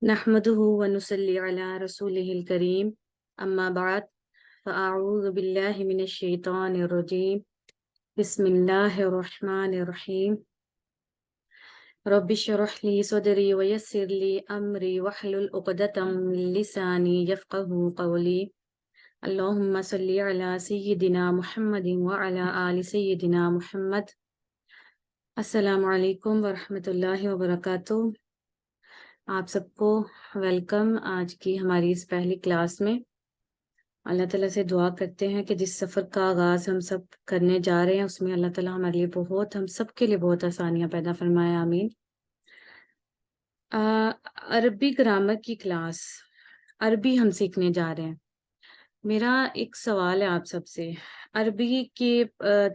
نحمده ونصلي على رسوله الكريم أما بعد فأعوذ بالله من الشيطان الرجيم بسم الله الرحمن الرحيم رب اشرح لي صدري ويسر لي أمري واحلل عقدة من لساني يفقه قولي اللهم صل على سيدنا محمد وعلى آل سيدنا محمد السلام علیکم ورحمۃ اللہ وبرکاتہ۔ آپ سب کو ویلکم آج کی ہماری اس پہلی کلاس میں۔ اللہ تعالیٰ سے دعا کرتے ہیں کہ جس سفر کا آغاز ہم سب کرنے جا رہے ہیں اس میں اللہ تعالیٰ ہمارے لیے ہم سب کے لیے بہت آسانیاں پیدا فرمائے، آمین۔ عربی گرامر کی کلاس، عربی ہم سیکھنے جا رہے ہیں۔ میرا ایک سوال ہے آپ سب سے، عربی کی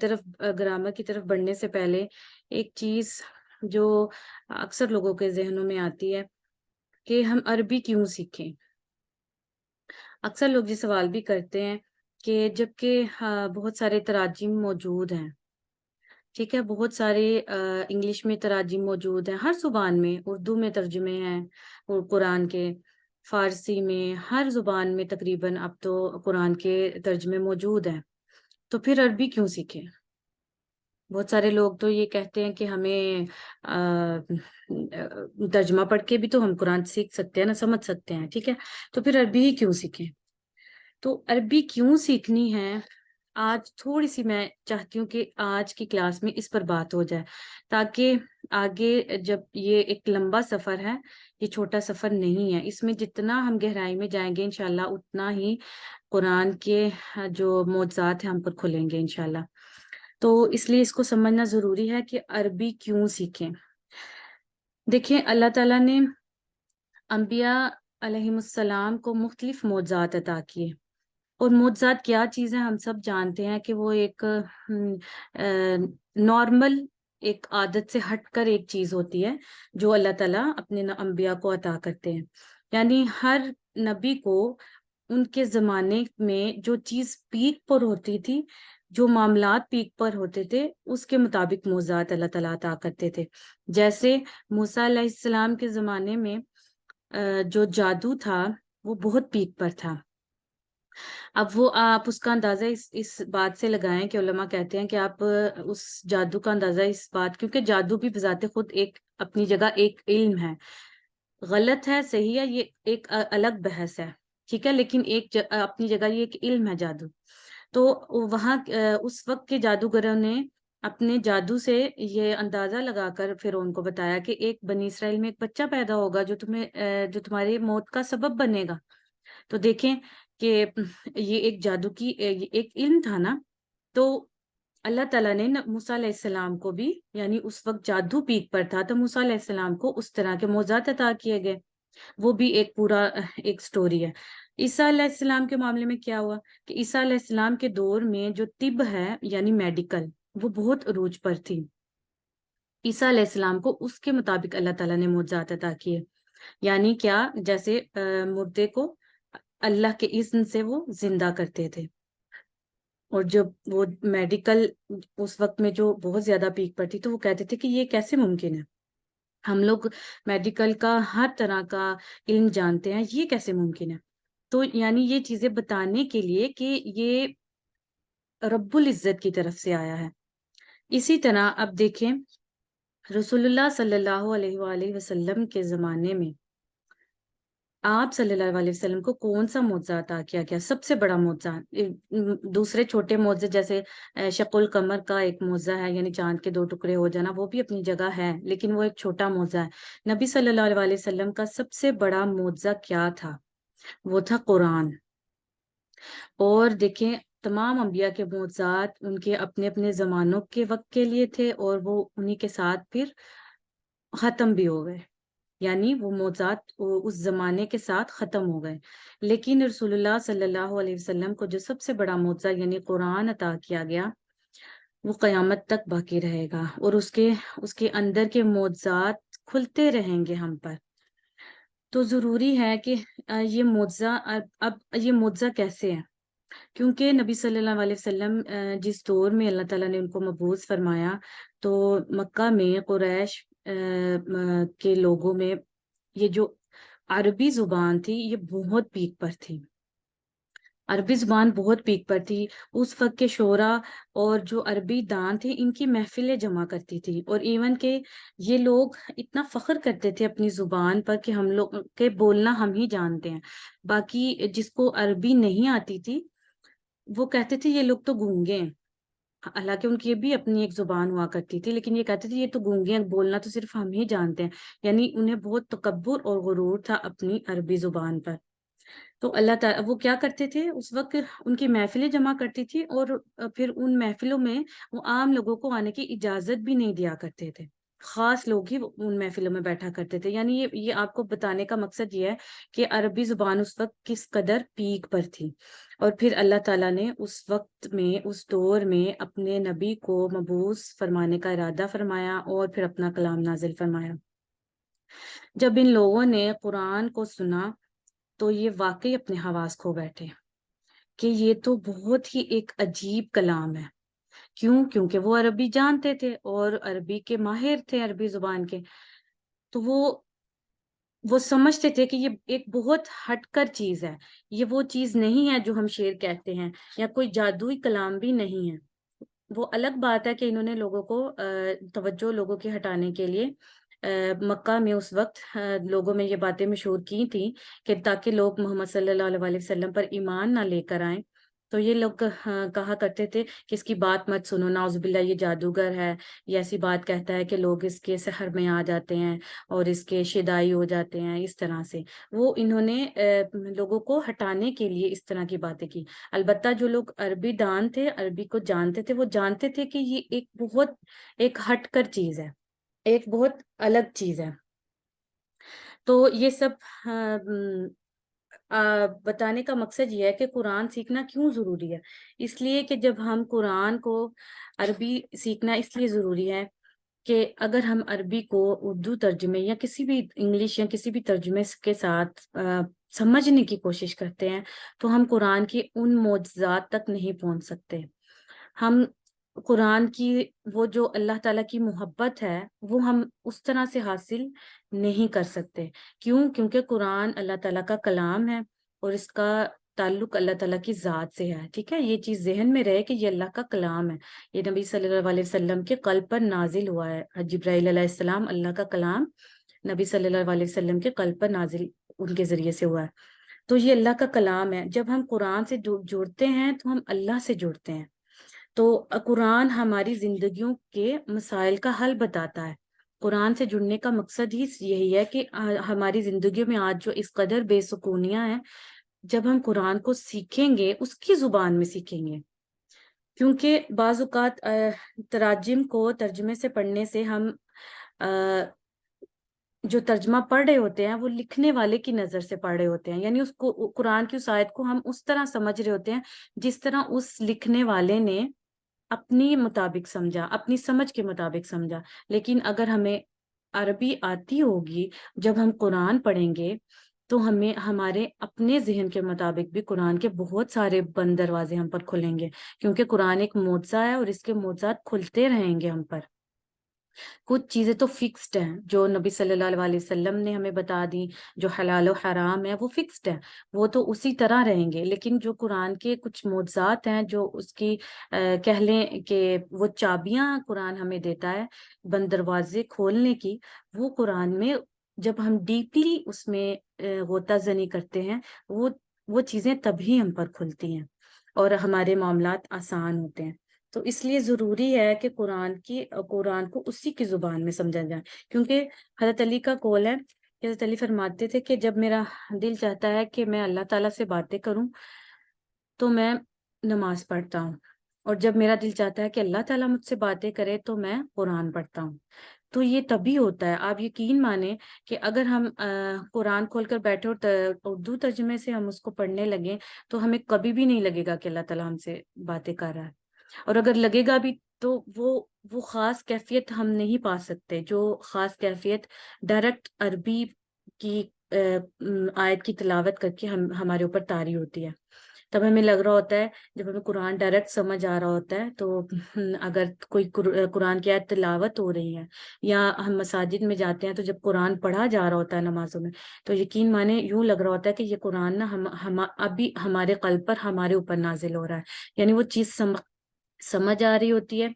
طرف گرامر کی طرف بڑھنے سے پہلے ایک چیز جو اکثر لوگوں کے ذہنوں میں آتی ہے کہ ہم عربی کیوں سیکھیں۔ اکثر لوگ یہ سوال بھی کرتے ہیں کہ جبکہ بہت سارے تراجم موجود ہیں، ٹھیک ہے، بہت سارے انگلش میں تراجم موجود ہیں، ہر زبان میں، اردو میں ترجمے ہیں اور قرآن کے، فارسی میں، ہر زبان میں تقریباً اب تو قرآن کے ترجمے موجود ہیں، تو پھر عربی کیوں سیکھیں؟ بہت سارے لوگ تو یہ کہتے ہیں کہ ہمیں ترجمہ پڑھ کے بھی تو ہم قرآن سیکھ سکتے ہیں نا، سمجھ سکتے ہیں، ٹھیک ہے، تو پھر عربی ہی کیوں سیکھیں؟ تو عربی کیوں سیکھنی ہے، آج تھوڑی سی میں چاہتی ہوں کہ آج کی کلاس میں اس پر بات ہو جائے، تاکہ آگے جب یہ ایک لمبا سفر ہے، یہ چھوٹا سفر نہیں ہے، اس میں جتنا ہم گہرائی میں جائیں گے انشاءاللہ اتنا ہی قرآن کے جو معجزات ہیں ہم پر کھلیں گے انشاءاللہ۔ تو اس لیے اس کو سمجھنا ضروری ہے کہ عربی کیوں سیکھیں۔ دیکھیں، اللہ تعالیٰ نے انبیاء علیہم السلام کو مختلف معجزات عطا کیے، اور معجزات کیا چیزیں ہم سب جانتے ہیں کہ وہ ایک نارمل ایک عادت سے ہٹ کر ایک چیز ہوتی ہے جو اللہ تعالیٰ اپنے انبیاء کو عطا کرتے ہیں۔ یعنی ہر نبی کو ان کے زمانے میں جو چیز پیک پر ہوتی تھی، جو معاملات پیک پر ہوتے تھے، اس کے مطابق معجزات اللہ تعالیٰ عطا کرتے تھے۔ جیسے موسیٰ علیہ السلام کے زمانے میں جو جادو تھا وہ بہت پیک پر تھا۔ اب وہ آپ اس کا اندازہ اس بات سے لگائیں کہ علماء کہتے ہیں کہ آپ اس جادو کا اندازہ اس بات، کیونکہ جادو بھی بذات خود ایک اپنی جگہ ایک علم ہے، غلط ہے صحیح ہے یہ ایک الگ بحث ہے، ٹھیک ہے، لیکن ایک اپنی جگہ یہ ایک علم ہے جادو۔ تو وہاں اس وقت کے جادوگروں نے اپنے جادو سے یہ اندازہ لگا کر فرعون کو بتایا کہ ایک بنی اسرائیل میں ایک بچہ پیدا ہوگا جو تمہاری موت کا سبب بنے گا۔ تو دیکھیں کہ یہ ایک جادو کی ایک علم تھا نا۔ تو اللہ تعالیٰ نے موسیٰ علیہ السلام کو بھی، یعنی اس وقت جادو پیک پر تھا تو موسیٰ علیہ السلام کو اس طرح کے معجزات عطا کیے گئے، وہ بھی ایک پورا ایک سٹوری ہے۔ عیسیٰ علیہ السلام کے معاملے میں کیا ہوا کہ عیسیٰ علیہ السلام کے دور میں جو طب ہے یعنی میڈیکل، وہ بہت عروج پر تھی۔ عیسیٰ علیہ السلام کو اس کے مطابق اللہ تعالیٰ نے معجزات عطا کیے، یعنی کیا، جیسے مردے کو اللہ کے اذن سے وہ زندہ کرتے تھے۔ اور جب وہ میڈیکل اس وقت میں جو بہت زیادہ پیک پر تھی تو وہ کہتے تھے کہ یہ کیسے ممکن ہے، ہم لوگ میڈیکل کا ہر طرح کا علم جانتے ہیں، یہ کیسے ممکن ہے۔ تو یعنی یہ چیزیں بتانے کے لیے کہ یہ رب العزت کی طرف سے آیا ہے۔ اسی طرح اب دیکھیں، رسول اللہ صلی اللہ علیہ وآلہ وسلم کے زمانے میں آپ صلی اللہ علیہ وسلم کو کون سا معجزہ عطا کیا گیا؟ سب سے بڑا معجزہ، دوسرے چھوٹے معجزے جیسے شق القمر کا ایک معجزہ ہے، یعنی چاند کے 2 ٹکڑے ہو جانا، وہ بھی اپنی جگہ ہے، لیکن وہ ایک چھوٹا معجزہ ہے۔ نبی صلی اللہ علیہ وسلم کا سب سے بڑا معجزہ کیا تھا؟ وہ تھا قرآن۔ اور دیکھیں، تمام انبیاء کے معجزات ان کے اپنے اپنے زمانوں کے وقت کے لیے تھے، اور وہ انہی کے ساتھ پھر ختم بھی ہو گئے، یعنی وہ معجزات اس زمانے کے ساتھ ختم ہو گئے۔ لیکن رسول اللہ صلی اللہ علیہ وسلم کو جو سب سے بڑا معجزہ یعنی قرآن عطا کیا گیا، وہ قیامت تک باقی رہے گا، اور اس کے اندر کے معجزات کھلتے رہیں گے ہم پر۔ تو ضروری ہے کہ یہ معجزہ اب یہ معجزہ کیسے ہے؟ کیونکہ نبی صلی اللہ علیہ وسلم جس دور میں اللہ تعالیٰ نے ان کو مبعوث فرمایا، تو مکہ میں قریش کے لوگوں میں یہ جو عربی زبان تھی یہ بہت پیک پر تھی، عربی زبان بہت پیک پر تھی۔ اس وقت کے شعرا اور جو عربی دان تھے ان کی محفلیں جمع کرتی تھی، اور ایون کہ یہ لوگ اتنا فخر کرتے تھے اپنی زبان پر کہ ہم لوگ کے بولنا ہم ہی جانتے ہیں، باقی جس کو عربی نہیں آتی تھی وہ کہتے تھے یہ لوگ تو گونگے ہیں، حالانکہ ان کی بھی اپنی ایک زبان ہوا کرتی تھی، لیکن یہ کہتے تھے یہ تو گونگے ہیں، بولنا تو صرف ہم ہی جانتے ہیں، یعنی انہیں بہت تکبر اور غرور تھا اپنی عربی زبان پر۔ تو اللہ تعالیٰ وہ کیا کرتے تھے اس وقت، ان کی محفلیں جمع کرتی تھی، اور پھر ان محفلوں میں وہ عام لوگوں کو آنے کی اجازت بھی نہیں دیا کرتے تھے، خاص لوگ ہی ان محفلوں میں بیٹھا کرتے تھے۔ یعنی یہ آپ کو بتانے کا مقصد یہ ہے کہ عربی زبان اس وقت کس قدر پیک پر تھی، اور پھر اللہ تعالیٰ نے اس وقت میں اس دور میں اپنے نبی کو مبعوث فرمانے کا ارادہ فرمایا اور پھر اپنا کلام نازل فرمایا۔ جب ان لوگوں نے قرآن کو سنا تو یہ واقعی اپنے حواس کھو بیٹھے کہ یہ تو بہت ہی ایک عجیب کلام ہے۔ کیوں؟ کیونکہ وہ عربی جانتے تھے اور عربی کے ماہر تھے، عربی زبان کے، تو وہ سمجھتے تھے کہ یہ ایک بہت ہٹ کر چیز ہے، یہ وہ چیز نہیں ہے جو ہم شعر کہتے ہیں، یا کوئی جادوئی کلام بھی نہیں ہے۔ وہ الگ بات ہے کہ انہوں نے لوگوں کو توجہ لوگوں کی ہٹانے کے لیے مکہ میں اس وقت لوگوں میں یہ باتیں مشہور کی تھیں کہ تاکہ لوگ محمد صلی اللہ علیہ وسلم پر ایمان نہ لے کر آئیں، تو یہ لوگ کہا کرتے تھے کہ اس کی بات مت سنو، نعوذ باللہ یہ جادوگر ہے، یہ ایسی بات کہتا ہے کہ لوگ اس کے سحر میں آ جاتے ہیں اور اس کے شدائی ہو جاتے ہیں، اس طرح سے وہ انہوں نے لوگوں کو ہٹانے کے لیے اس طرح کی باتیں کی۔ البتہ جو لوگ عربی دان تھے، عربی کو جانتے تھے، وہ جانتے تھے کہ یہ ایک بہت ایک ہٹ کر چیز ہے، ایک بہت الگ چیز ہے۔ تو یہ سب بتانے کا مقصد یہ ہے کہ قرآن سیکھنا کیوں ضروری ہے۔ اس لیے کہ جب ہم قرآن کو عربی سیکھنا اس لیے ضروری ہے کہ اگر ہم عربی کو اردو ترجمے یا کسی بھی انگلش یا کسی بھی ترجمے کے ساتھ سمجھنے کی کوشش کرتے ہیں تو ہم قرآن کی ان معجزات تک نہیں پہنچ سکتے۔ ہم قرآن کی وہ جو اللہ تعالیٰ کی محبت ہے وہ ہم اس طرح سے حاصل نہیں کر سکتے۔ کیوں؟ کیونکہ قرآن اللہ تعالیٰ کا کلام ہے اور اس کا تعلق اللہ تعالیٰ کی ذات سے ہے، ٹھیک ہے؟ یہ چیز ذہن میں رہے کہ یہ اللہ کا کلام ہے، یہ نبی صلی اللہ علیہ وسلم کے قلب پر نازل ہوا ہے، جبرائیل علیہ السلام اللہ کا کلام نبی صلی اللہ علیہ وسلم کے قلب پر نازل ان کے ذریعے سے ہوا ہے، تو یہ اللہ کا کلام ہے۔ جب ہم قرآن سے جڑتے ہیں تو ہم اللہ سے جڑتے ہیں۔ تو قرآن ہماری زندگیوں کے مسائل کا حل بتاتا ہے۔ قرآن سے جڑنے کا مقصد ہی یہی ہے کہ ہماری زندگیوں میں آج جو اس قدر بے سکونیاں ہیں، جب ہم قرآن کو سیکھیں گے اس کی زبان میں سیکھیں گے، کیونکہ بعض اوقات تراجم کو ترجمے سے پڑھنے سے ہم جو ترجمہ پڑھ رہے ہوتے ہیں وہ لکھنے والے کی نظر سے پڑھ رہے ہوتے ہیں، یعنی اس کو قرآن کی اس آیت کو ہم اس طرح سمجھ رہے ہوتے ہیں جس طرح اس لکھنے والے نے اپنی مطابق سمجھا، اپنی سمجھ کے مطابق سمجھا۔ لیکن اگر ہمیں عربی آتی ہوگی، جب ہم قرآن پڑھیں گے تو ہمیں ہمارے اپنے ذہن کے مطابق بھی قرآن کے بہت سارے بند دروازے ہم پر کھلیں گے، کیونکہ قرآن ایک معجزہ ہے اور اس کے معجزات کھلتے رہیں گے ہم پر۔ کچھ چیزیں تو فکسڈ ہیں جو نبی صلی اللہ علیہ وسلم نے ہمیں بتا دی، جو حلال و حرام ہے وہ فکسڈ ہے، وہ تو اسی طرح رہیں گے، لیکن جو قرآن کے کچھ معجزات ہیں، جو اس کی کہہ لیں کہ وہ چابیاں قرآن ہمیں دیتا ہے بند دروازے کھولنے کی، وہ قرآن میں جب ہم ڈیپلی اس میں غوطہ زنی کرتے ہیں وہ چیزیں تبھی ہم پر کھلتی ہیں اور ہمارے معاملات آسان ہوتے ہیں۔ تو اس لیے ضروری ہے کہ قرآن کو اسی کی زبان میں سمجھا جائے، کیونکہ حضرت علی کا قول ہے کہ حضرت علی فرماتے تھے کہ جب میرا دل چاہتا ہے کہ میں اللہ تعالیٰ سے باتیں کروں تو میں نماز پڑھتا ہوں، اور جب میرا دل چاہتا ہے کہ اللہ تعالیٰ مجھ سے باتیں کرے تو میں قرآن پڑھتا ہوں۔ تو یہ تبھی ہوتا ہے، آپ یقین مانیں کہ اگر ہم قرآن کھول کر بیٹھے اور اردو ترجمے سے ہم اس کو پڑھنے لگیں تو ہمیں کبھی بھی نہیں لگے گا کہ اللہ تعالیٰ ہم سے باتیں کر رہا ہے، اور اگر لگے گا بھی تو وہ خاص کیفیت ہم نہیں پا سکتے، جو خاص کیفیت ڈائریکٹ عربی کی آیت کی تلاوت کر کے ہمارے اوپر طاری ہوتی ہے۔ تب ہمیں لگ رہا ہوتا ہے، جب ہمیں قرآن ڈائریکٹ سمجھ آ رہا ہوتا ہے تو اگر کوئی قرآن کی آیت تلاوت ہو رہی ہے یا ہم مساجد میں جاتے ہیں تو جب قرآن پڑھا جا رہا ہوتا ہے نمازوں میں، تو یقین مانے یوں لگ رہا ہوتا ہے کہ یہ قرآن نا ابھی ہمارے قلب پر، ہمارے اوپر نازل ہو رہا ہے، یعنی وہ چیز سمجھ آ رہی ہوتی ہے،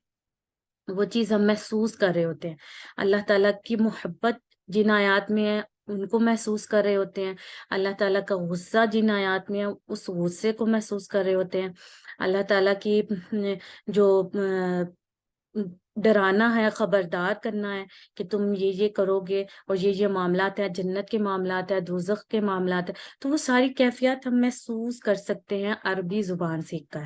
وہ چیز ہم محسوس کر رہے ہوتے ہیں، اللہ تعالیٰ کی محبت جن آیات میں ہے ان کو محسوس کر رہے ہوتے ہیں، اللہ تعالیٰ کا غصہ جن آیات میں ہے اس غصے کو محسوس کر رہے ہوتے ہیں، اللہ تعالیٰ کی جو ڈرانا ہے، خبردار کرنا ہے کہ تم یہ کرو گے اور یہ معاملات ہیں، جنت کے معاملات ہیں، دوزخ کے معاملات ہیں، تو وہ ساری کیفیات ہم محسوس کر سکتے ہیں عربی زبان سیکھ کر،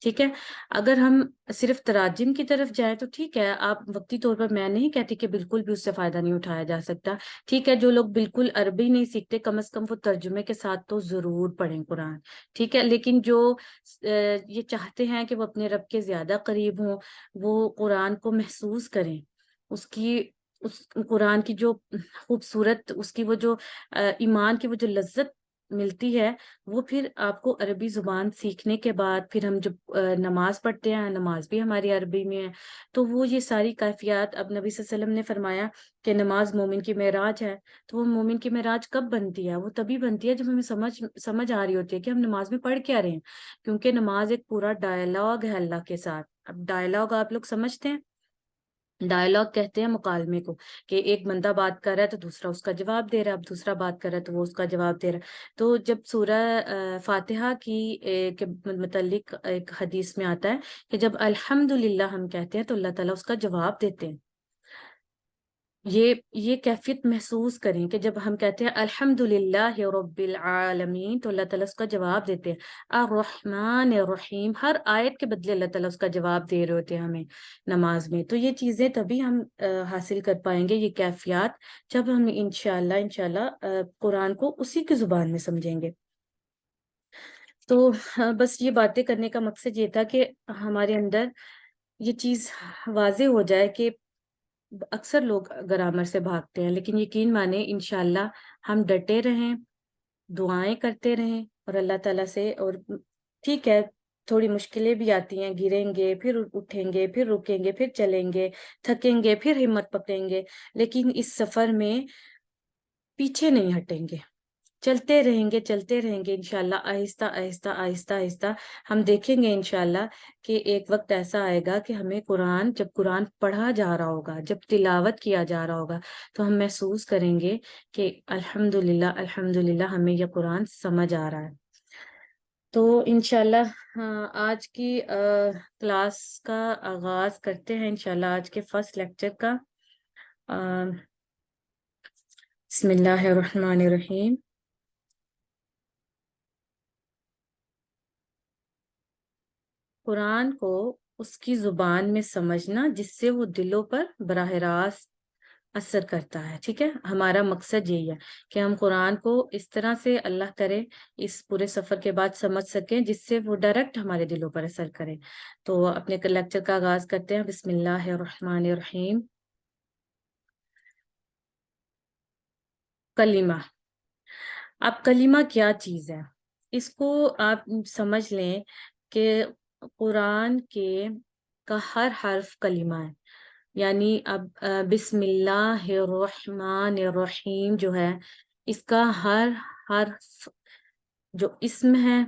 ٹھیک ہے۔ اگر ہم صرف تراجم کی طرف جائیں تو ٹھیک ہے، آپ وقتی طور پر، میں نہیں کہتی کہ بالکل بھی اس سے فائدہ نہیں اٹھایا جا سکتا، ٹھیک ہے، جو لوگ بالکل عربی نہیں سیکھتے کم از کم وہ ترجمے کے ساتھ تو ضرور پڑھیں قرآن، ٹھیک ہے، لیکن جو یہ چاہتے ہیں کہ وہ اپنے رب کے زیادہ قریب ہوں، وہ قرآن کو محسوس کریں، اس قرآن کی جو خوبصورت، اس کی وہ جو ایمان کی وہ جو لذت ملتی ہے، وہ پھر آپ کو عربی زبان سیکھنے کے بعد، پھر ہم جب نماز پڑھتے ہیں، نماز بھی ہماری عربی میں ہے، تو وہ یہ ساری کیفیات، اب نبی صلی اللہ علیہ وسلم نے فرمایا کہ نماز مومن کی معراج ہے، تو وہ مومن کی معراج کب بنتی ہے؟ وہ تبھی بنتی ہے جب ہمیں سمجھ آ رہی ہوتی ہے کہ ہم نماز میں پڑھ کیا رہے ہیں، کیونکہ نماز ایک پورا ڈائلاگ ہے اللہ کے ساتھ۔ اب ڈائلاگ آپ لوگ سمجھتے ہیں، ڈائلاگ کہتے ہیں مکالمے کو، کہ ایک بندہ بات کر رہا ہے تو دوسرا اس کا جواب دے رہا ہے، اب دوسرا بات کر رہا ہے تو وہ اس کا جواب دے رہا ہے۔ تو جب سورہ فاتحہ کے متعلق ایک حدیث میں آتا ہے کہ جب الحمدللہ ہم کہتے ہیں تو اللہ تعالیٰ اس کا جواب دیتے ہیں۔ یہ کیفیت محسوس کریں کہ جب ہم کہتے ہیں الحمدللہ رب العالمین تو اللہ تعالیٰ اس کا جواب دیتے ہیں، الرحمن الرحیم، ہر آیت کے بدلے اللہ تعالیٰ اس کا جواب دے رہے ہوتے ہیں ہمیں نماز میں۔ تو یہ چیزیں تبھی ہم حاصل کر پائیں گے، یہ کیفیات، جب ہم انشاءاللہ قرآن کو اسی کی زبان میں سمجھیں گے۔ تو بس یہ باتیں کرنے کا مقصد یہ تھا کہ ہمارے اندر یہ چیز واضح ہو جائے کہ اکثر لوگ گرامر سے بھاگتے ہیں، لیکن یقین مانیں انشاءاللہ ہم ڈٹے رہیں، دعائیں کرتے رہیں اور اللہ تعالیٰ سے، اور ٹھیک ہے تھوڑی مشکلیں بھی آتی ہیں، گریں گے، پھر اٹھیں گے، پھر رکیں گے، پھر چلیں گے، تھکیں گے، پھر ہمت پکڑیں گے، لیکن اس سفر میں پیچھے نہیں ہٹیں گے، چلتے رہیں گے انشاءاللہ، آہستہ آہستہ آہستہ آہستہ ہم دیکھیں گے انشاءاللہ کہ ایک وقت ایسا آئے گا کہ ہمیں جب قرآن پڑھا جا رہا ہوگا، جب تلاوت کیا جا رہا ہوگا، تو ہم محسوس کریں گے کہ الحمدللہ الحمدللہ ہمیں یہ قرآن سمجھ آ رہا ہے۔ تو انشاءاللہ آج کی کلاس کا آغاز کرتے ہیں انشاءاللہ، آج کے فرسٹ لیکچر کا۔ بسم اللہ الرحمن الرحیم۔ قرآن کو اس کی زبان میں سمجھنا جس سے وہ دلوں پر براہ راست اثر کرتا ہے، ٹھیک ہے، ہمارا مقصد یہی ہے کہ ہم قرآن کو اس طرح سے اللہ کرے اس پورے سفر کے بعد سمجھ سکیں جس سے وہ ڈائریکٹ ہمارے دلوں پر اثر کرے۔ تو اپنے لیکچر کا آغاز کرتے ہیں، بسم اللہ الرحمن الرحیم۔ کلمہ، اب کلمہ کیا چیز ہے، اس کو آپ سمجھ لیں کہ قرآن کا ہر حرف کلمہ ہے، یعنی اب بسم اللہ الرحمن الرحیم جو ہے، اس کا ہر حرف جو اسم ہے،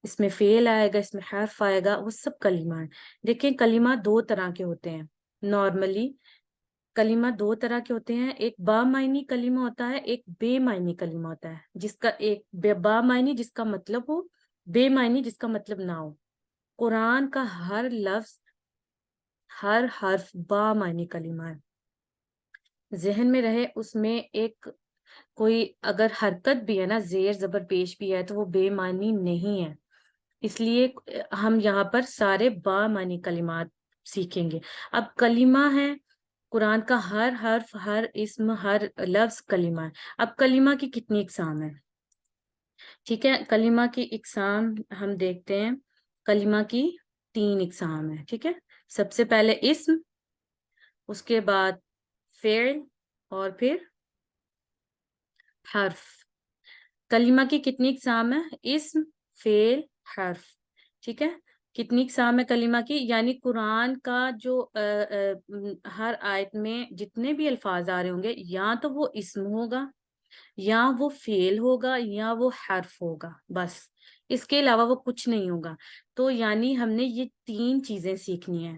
اس میں فعل آئے گا، اس میں حرف آئے گا، وہ سب کلمہ ہے۔ دیکھیں کلمہ دو طرح کے ہوتے ہیں، نارملی کلمہ دو طرح کے ہوتے ہیں، ایک با معنی کلمہ ہوتا ہے، ایک بے معنی کلمہ ہوتا ہے، جس کا ایک با معنی جس کا مطلب ہو، بے معنی جس کا مطلب نہ ہو۔ قرآن کا ہر لفظ، ہر حرف با معنی کلمہ ہے، ذہن میں رہے، اس میں ایک کوئی اگر حرکت بھی ہے نا، زیر زبر پیش بھی ہے، تو وہ بے معنی نہیں ہے، اس لیے ہم یہاں پر سارے با معنی کلمات سیکھیں گے۔ اب کلمہ ہے، قرآن کا ہر حرف، ہر اسم، ہر لفظ کلمہ ہے۔ اب کلمہ کی کتنی اقسام ہے، ٹھیک ہے، کلمہ کی اقسام ہم دیکھتے ہیں، کلمہ کی 3 اقسام ہے، ٹھیک ہے۔ سب سے پہلے اسم، اس کے بعد فعل، اور پھر حرف۔ کلمہ کی کتنی اقسام ہے، اسم، فعل، حرف. ٹھیک ہے, کتنی اقسام ہے کلمہ کی, یعنی قرآن کا جو ہر آیت میں جتنے بھی الفاظ آ رہے ہوں گے, یا تو وہ اسم ہوگا, یا وہ فعل ہوگا, یا وہ حرف ہوگا, بس اس کے علاوہ وہ کچھ نہیں ہوگا. تو یعنی ہم نے یہ 3 چیزیں سیکھنی ہیں.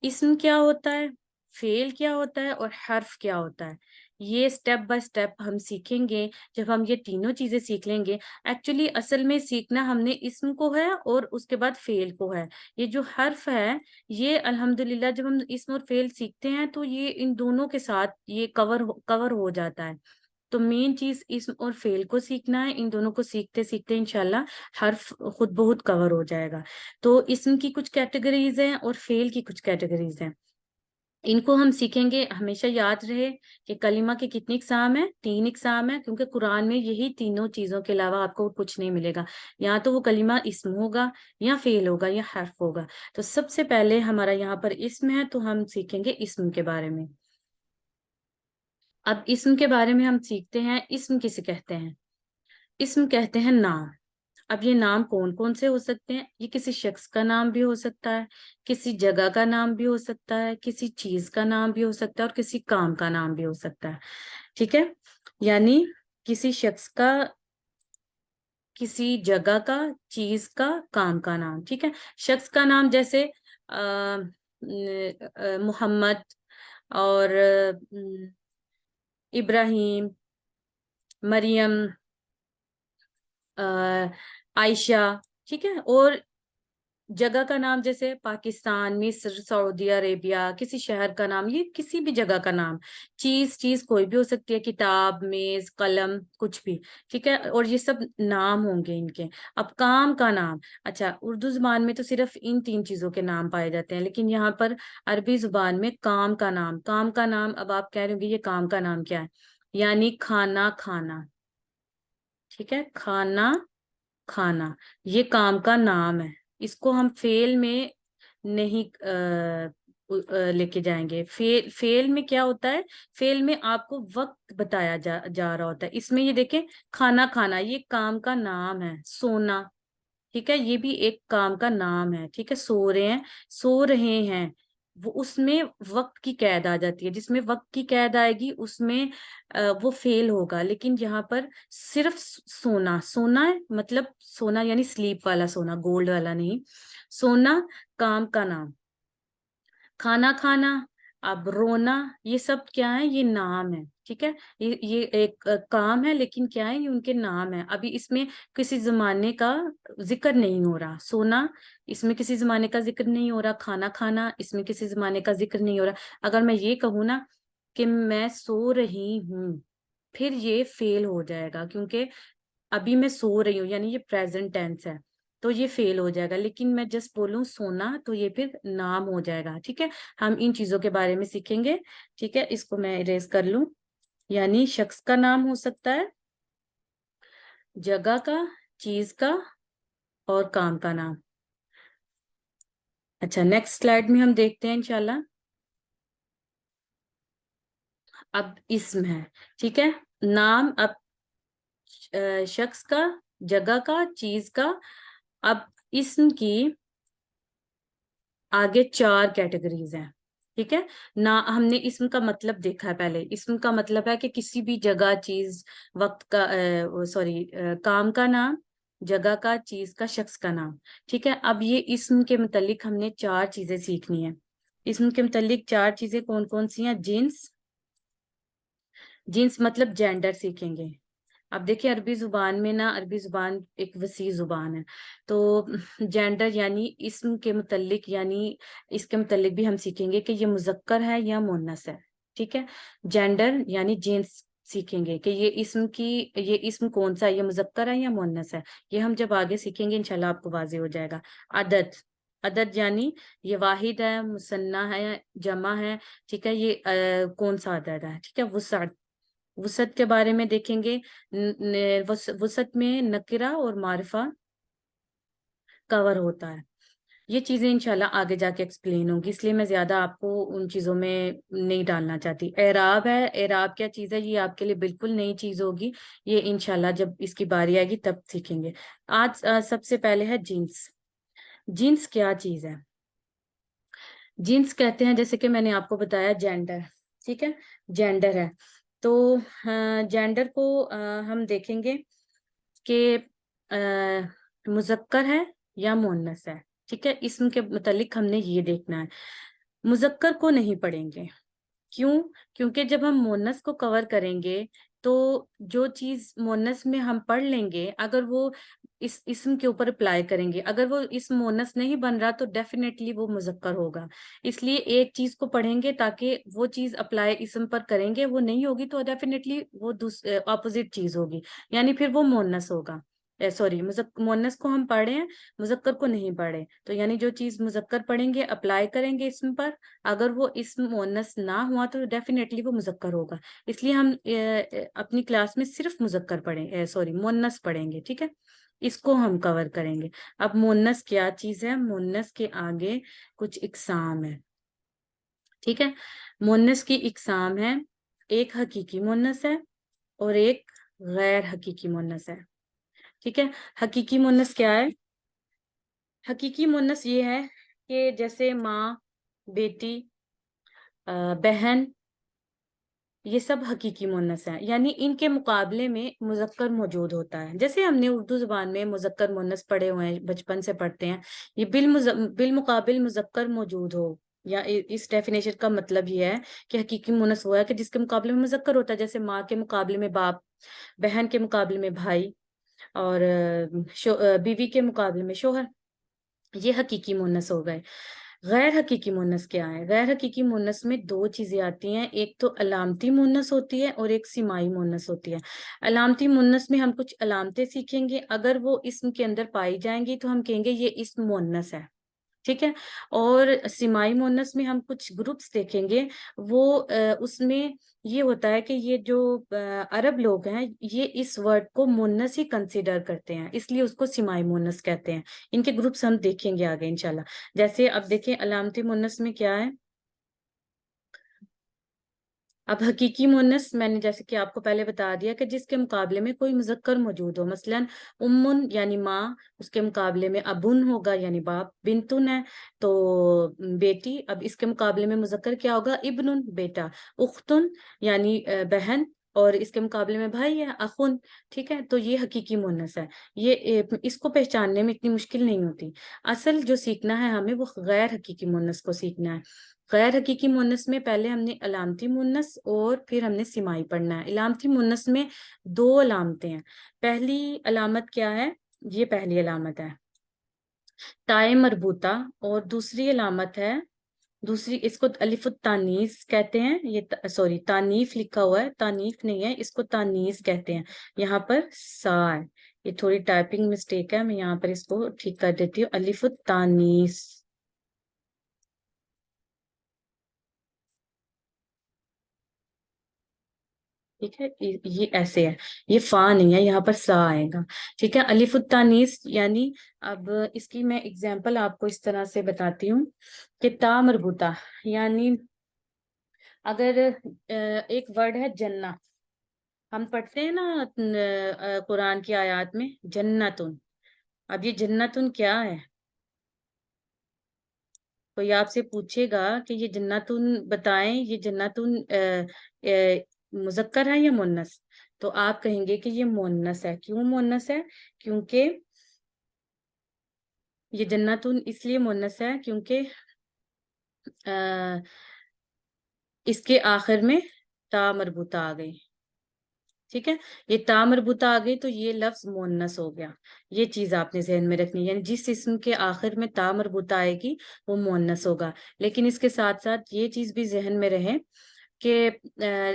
اسم کیا ہوتا ہے, فعل کیا ہوتا ہے, اور حرف کیا ہوتا ہے. یہ سٹیپ بائی سٹیپ ہم سیکھیں گے. جب ہم یہ تینوں چیزیں سیکھ لیں گے, ایکچولی اصل میں سیکھنا ہم نے اسم کو ہے اور اس کے بعد فعل کو ہے. یہ جو حرف ہے, یہ الحمدللہ جب ہم اسم اور فعل سیکھتے ہیں تو یہ ان دونوں کے ساتھ یہ کور ہو جاتا ہے. تو مین چیز اسم اور فعل کو سیکھنا ہے. ان دونوں کو سیکھتے سیکھتے انشاءاللہ حرف خود بہت کور ہو جائے گا. تو اسم کی کچھ کیٹیگریز ہیں اور فعل کی کچھ کیٹیگریز ہیں. ان کو ہم سیکھیں گے. ہمیشہ یاد رہے کہ کلمہ کی کتنی اقسام ہیں, 3 اقسام ہیں, کیونکہ قرآن میں یہی تینوں چیزوں کے علاوہ آپ کو کچھ نہیں ملے گا. یا تو وہ کلمہ اسم ہوگا, یا فعل ہوگا, یا حرف ہوگا. تو سب سے پہلے ہمارا یہاں پر اسم ہے, تو ہم سیکھیں گے اسم کے بارے میں. اب اسم کے بارے میں ہم سیکھتے ہیں. اسم کسے کہتے ہیں؟ اسم کہتے ہیں نام. اب یہ نام کون کون سے ہو سکتے ہیں؟ یہ کسی شخص کا نام بھی ہو سکتا ہے, کسی جگہ کا نام بھی ہو سکتا ہے, کسی چیز کا نام بھی ہو سکتا ہے, اور کسی کام کا نام بھی ہو سکتا ہے. ٹھیک ہے, یعنی کسی شخص کا, کسی جگہ کا, چیز کا, کام کا نام. ٹھیک ہے, شخص کا نام جیسے محمد, اور ابراہیم, مریم, عائشہ. ٹھیک ہے, اور جگہ کا نام جیسے پاکستان, مصر, سعودی عربیہ, کسی شہر کا نام, یہ کسی بھی جگہ کا نام. چیز کوئی بھی ہو سکتی ہے, کتاب, میز, قلم, کچھ بھی. ٹھیک ہے, اور یہ سب نام ہوں گے ان کے. اب کام کا نام, اچھا اردو زبان میں تو صرف ان 3 چیزوں کے نام پائے جاتے ہیں, لیکن یہاں پر عربی زبان میں کام کا نام. کام کا نام, اب آپ کہہ رہے ہوں گے یہ کام کا نام کیا ہے؟ یعنی کھانا کھانا. ٹھیک ہے, کھانا کھانا یہ کام کا نام ہے. اس کو ہم فعل میں نہیں لے کے جائیں گے. فعل میں کیا ہوتا ہے؟ فعل میں آپ کو وقت بتایا جا رہا ہوتا ہے. اس میں یہ دیکھیں, کھانا کھانا یہ کام کا نام ہے. سونا, ٹھیک ہے, یہ بھی ایک کام کا نام ہے. ٹھیک ہے, سو رہے ہیں, سو رہے ہیں, وہ اس میں وقت کی قید آ جاتی ہے. جس میں وقت کی قید آئے گی اس میں وہ فیل ہوگا. لیکن یہاں پر صرف سونا, سونا ہے مطلب سونا یعنی سلیپ والا سونا, گولڈ والا نہیں. سونا کام کا نام. کھانا کھانا, اب رونا, یہ سب کیا ہے؟ یہ نام ہے. ٹھیک ہے, یہ ایک کام ہے, لیکن کیا ہے؟ یہ ان کے نام ہے. ابھی اس میں کسی زمانے کا ذکر نہیں ہو رہا. سونا, اس میں کسی زمانے کا ذکر نہیں ہو رہا. کھانا کھانا, اس میں کسی زمانے کا ذکر نہیں ہو رہا. اگر میں یہ کہوں نا کہ میں سو رہی ہوں, پھر یہ فیل ہو جائے گا, کیونکہ ابھی میں سو رہی ہوں یعنی یہ پریزنٹ ٹینس ہے, تو یہ فیل ہو جائے گا. لیکن میں جسٹ بولوں سونا تو یہ پھر نام ہو جائے گا. ٹھیک ہے, ہم ان چیزوں کے بارے میں سیکھیں گے. ٹھیک ہے, اس کو میں اریز کر لوں. یعنی شخص کا نام ہو سکتا ہے, جگہ کا, چیز کا, اور کام کا نام. اچھا, نیکسٹ سلائیڈ میں ہم دیکھتے ہیں انشاءاللہ. اب اسم ہے. ٹھیک ہے, نام, اب شخص کا, جگہ کا, چیز کا. اب اسم کی آگے 4 کیٹیگریز ہیں. ٹھیک ہے, ہم نے اسم کا مطلب دیکھا ہے پہلے. اسم کا مطلب ہے کہ کسی بھی جگہ, چیز, وقت کا, کام کا نام, جگہ کا, چیز کا, شخص کا نام. ٹھیک ہے, اب یہ اسم کے متعلق ہم نے 4 چیزیں سیکھنی ہیں. اسم کے متعلق 4 چیزیں کون کون سی ہیں؟ جنس, جنس مطلب جینڈر سیکھیں گے. اب دیکھیں عربی زبان میں نا, عربی زبان ایک وسیع زبان ہے, تو جینڈر یعنی اسم کے متعلق, یعنی اس کے متعلق بھی ہم سیکھیں گے کہ یہ مذکر ہے یا مؤنث ہے. ٹھیک ہے, جینڈر یعنی جنس سیکھیں گے کہ یہ اسم کون سا ہے, یہ مذکر ہے یا مؤنث ہے. یہ ہم جب آگے سیکھیں گے انشاءاللہ آپ کو واضح ہو جائے گا. عدد, عدد یعنی یہ واحد ہے, مثنیٰ ہے, جمع ہے. ٹھیک ہے, یہ کون سا عدد ہے. ٹھیک ہے, وسعت, وسعت کے بارے میں دیکھیں گے. وسعت میں نکرہ اور معرفہ کور ہوتا ہے. یہ چیزیں انشاءاللہ آگے جا کے ایکسپلین ہوگی، اس لیے میں زیادہ آپ کو ان چیزوں میں نہیں ڈالنا چاہتی۔ اعراب ہے، اعراب کیا چیز ہے، یہ آپ کے لیے بالکل نئی چیز ہوگی، یہ انشاءاللہ جب اس کی باری آئے گی تب سیکھیں گے۔ آج سب سے پہلے ہے جنس۔ جنس کیا چیز ہے؟ جنس کہتے ہیں، جیسے کہ میں نے آپ کو بتایا، جینڈر، ٹھیک ہے، جینڈر ہے۔ تو جینڈر کو ہم دیکھیں گے کہ مذکر ہے یا مؤنث ہے، ٹھیک ہے، اسم کے متعلق ہم نے یہ دیکھنا ہے۔ مذکر کو نہیں پڑھیں گے، کیوں؟ کیونکہ جب ہم مؤنث کو کور کریں گے تو جو چیز مؤنث میں ہم پڑھ لیں گے، اگر وہ اس اسم کے اوپر اپلائی کریں گے، اگر وہ اسم مؤنث نہیں بن رہا تو ڈیفینیٹلی وہ مذکر ہوگا۔ اس لیے ایک چیز کو پڑھیں گے تاکہ وہ چیز اپلائی اسم پر کریں گے، وہ نہیں ہوگی تو ڈیفینیٹلی وہ اپوزٹ چیز ہوگی، یعنی پھر وہ مؤنث ہوگا۔ سوری، مؤنث کو ہم پڑھے ہیں، مذکر کو نہیں پڑھے، تو یعنی جو چیز مذکر پڑھیں گے، اپلائی کریں گے اسم پر، اگر وہ اسم مؤنث نہ ہوا تو ڈیفینیٹلی وہ مذکر ہوگا۔ اس لیے ہم اپنی کلاس میں صرف مذکر پڑھیں، سوری مؤنث پڑھیں گے، ٹھیک ہے، اس کو ہم کور کریں گے۔ اب مؤنث کیا چیز ہے؟ مؤنث کے آگے کچھ اقسام ہے، ٹھیک ہے، مؤنث کی اقسام ہے، ایک حقیقی مؤنث ہے اور ایک غیر حقیقی مؤنث ہے، ٹھیک ہے۔ حقیقی مؤنث کیا ہے؟ حقیقی مؤنث یہ ہے کہ جیسے ماں، بیٹی، بہن، یہ سب حقیقی مؤنث ہیں، یعنی ان کے مقابلے میں مذکر موجود ہوتا ہے۔ جیسے ہم نے اردو زبان میں مذکر مؤنث پڑھے ہوئے ہیں، بچپن سے پڑھتے ہیں، یہ بالمقابل مذکر موجود ہو، یا اس ڈیفینیشن کا مطلب یہ ہے کہ حقیقی مؤنث ہوا ہے کہ جس کے مقابلے میں مذکر ہوتا ہے، جیسے ماں کے مقابلے میں باپ، بہن کے مقابلے میں بھائی، اور بیوی کے مقابلے میں شوہر، یہ حقیقی مؤنث ہو گئے۔ غیر حقیقی مؤنث کیا ہے؟ غیر حقیقی مؤنث میں دو چیزیں آتی ہیں، ایک تو علامتی مؤنث ہوتی ہے اور ایک سمائی مؤنث ہوتی ہے۔ علامتی مؤنث میں ہم کچھ علامتیں سیکھیں گے، اگر وہ اسم کے اندر پائی جائیں گی تو ہم کہیں گے یہ اسم مؤنث ہے، ٹھیک ہے۔ اور سمائی مؤنث میں ہم کچھ گروپس دیکھیں گے، وہ اس میں یہ ہوتا ہے کہ یہ جو عرب لوگ ہیں، یہ اس ورڈ کو مؤنث ہی کنسیڈر کرتے ہیں، اس لیے اس کو سمائی مؤنث کہتے ہیں۔ ان کے گروپس ہم دیکھیں گے آگے انشاءاللہ۔ جیسے اب دیکھیں علامتی مؤنث میں کیا ہے۔ اب حقیقی مؤنث میں نے جیسے کہ آپ کو پہلے بتا دیا کہ جس کے مقابلے میں کوئی مذکر موجود ہو، مثلا امن یعنی ماں، اس کے مقابلے میں ابن ہوگا یعنی باپ، بنتن ہے تو بیٹی، اب اس کے مقابلے میں مذکر کیا ہوگا؟ ابن، بیٹا، اختن یعنی بہن، اور اس کے مقابلے میں بھائی ہے، اخن، ٹھیک ہے۔ تو یہ حقیقی مؤنث ہے، یہ اس کو پہچاننے میں اتنی مشکل نہیں ہوتی۔ اصل جو سیکھنا ہے ہمیں وہ غیر حقیقی مؤنث کو سیکھنا ہے۔ غیر حقیقی مؤنث میں پہلے ہم نے علامتی مؤنث اور پھر ہم نے سمائی پڑھنا ہے۔ علامتی مؤنث میں دو علامتیں ہیں، پہلی علامت کیا ہے؟ یہ پہلی علامت ہے تائے مربوطہ، اور دوسری علامت ہے، دوسری اس کو الف التانیث کہتے ہیں، یہ سوری تانیف لکھا ہوا ہے، تانیف نہیں ہے، اس کو تانیث کہتے ہیں، یہاں پر سا ہے، یہ تھوڑی ٹائپنگ مسٹیک ہے، میں یہاں پر اس کو ٹھیک کر دیتی ہوں، الف التانیث، ٹھیک ہے، یہ ایسے ہے، یہ فا نہیں ہے، یہاں پر سا آئے گا، ٹھیک ہے۔ الف التانیث یعنی، اب اس کی میں اگزامپل آپ کو اس طرح سے بتاتی ہوں کہ تا مربوطہ، یعنی اگر ایک ورڈ ہے جنہ، ہم پڑھتے ہیں نا قرآن کی آیات میں جنتن، اب یہ جنتن کیا ہے؟ کوئی آپ سے پوچھے گا کہ یہ جنتن بتائیں، یہ جنتن مذکر ہے یا مؤنث، تو آپ کہیں گے کہ یہ مؤنث ہے۔ کیوں مؤنث ہے؟ کیونکہ یہ جنتن اس لیے مؤنث ہے کیونکہ اس کے آخر میں تا مربوطہ آ گئی، ٹھیک ہے، یہ تا مربوطہ آ گئی تو یہ لفظ مؤنث ہو گیا، یہ چیز آپ نے ذہن میں رکھنی ہے، یعنی جس اسم کے آخر میں تا مربوطہ آئے گی وہ مؤنث ہوگا۔ لیکن اس کے ساتھ ساتھ یہ چیز بھی ذہن میں رہے کہ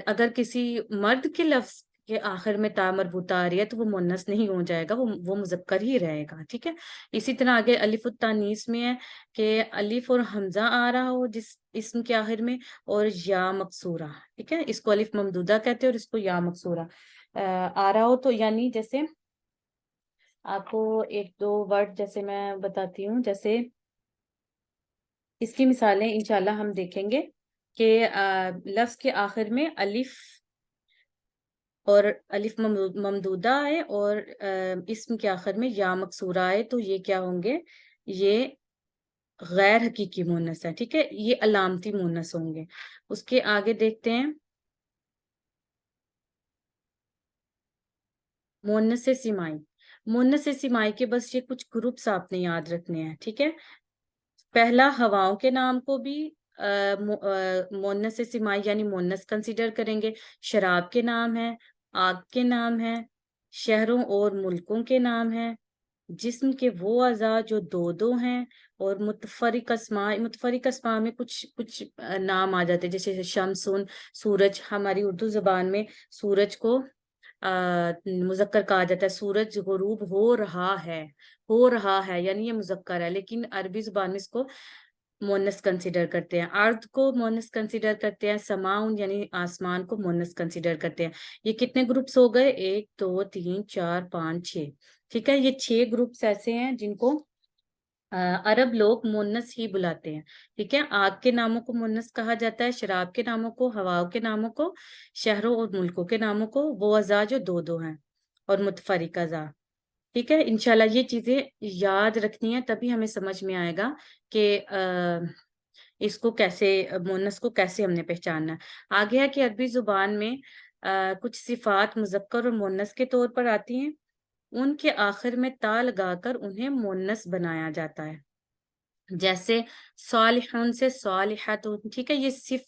اگر کسی مرد کے لفظ کے آخر میں تا مربوطہ آ رہی ہے تو وہ مؤنث نہیں ہو جائے گا، وہ مذکر ہی رہے گا، ٹھیک ہے۔ اسی طرح آگے الف التانیث میں ہے کہ الف اور حمزہ آ رہا ہو جس اسم کے آخر میں، اور یا مکسورہ، ٹھیک ہے، اس کو الف ممدودہ کہتے ہیں اور اس کو یا مکسورہ آ رہا ہو، تو یعنی جیسے آپ کو ایک دو ورڈ جیسے میں بتاتی ہوں، جیسے اس کی مثالیں انشاءاللہ ہم دیکھیں گے کہ لفظ کے آخر میں الف اور الف ممدودہ آئے اور اسم کے آخر میں یا مکسورہ آئے تو یہ کیا ہوں گے؟ یہ غیر حقیقی مونس ہے، ٹھیک ہے، یہ علامتی مونس ہوں گے۔ اس کے آگے دیکھتے ہیں مونس سمائی۔ مونس سمائی کے بس یہ کچھ گروپس آپ نے یاد رکھنے ہیں، ٹھیک ہے۔ پہلا ہواؤں کے نام کو بھی مونس سمائی یعنی مونس کنسیڈر کریں گے، شراب کے نام ہے، آگ کے نام ہے، شہروں اور ملکوں کے نام ہے، جسم کے وہ اعضاء جو دو دو ہیں، اور متفرق اسماء میں کچھ نام آ جاتے ہیں، جیسے شمسن، سورج۔ ہماری اردو زبان میں سورج کو مذکر کہا جاتا ہے، سورج غروب ہو رہا ہے یعنی یہ مذکر ہے، لیکن عربی زبان میں اس کو مونس کنسیڈر کرتے ہیں۔ ارض کو مونس کنسیڈر کرتے ہیں، سماؤن یعنی آسمان کو مونس کنسیڈر کرتے ہیں۔ یہ کتنے گروپس ہو گئے؟ 1 2 3 4 5 6، ٹھیک ہے۔ یہ 6 گروپس ایسے ہیں جن کو عرب لوگ مونس ہی بلاتے ہیں، ٹھیک ہے۔ آگ کے ناموں کو مونس کہا جاتا ہے، شراب کے ناموں کو، ہواؤں کے ناموں کو، شہروں اور ملکوں کے ناموں کو، وہ اعضاء جو دو دو ہیں، اور متفرق اعضاء، ٹھیک ہے۔ انشاءاللہ یہ چیزیں یاد رکھنی ہیں، تبھی ہمیں سمجھ میں آئے گا کہ اس کو کیسے، مونس کو کیسے ہم نے پہچاننا ہے۔ آگے ہے کہ عربی زبان میں کچھ صفات مذکر اور مونس کے طور پر آتی ہیں، ان کے آخر میں تا لگا کر انہیں مونس بنایا جاتا ہے، جیسے صالحون سے صالحات، ٹھیک ہے۔ یہ صفت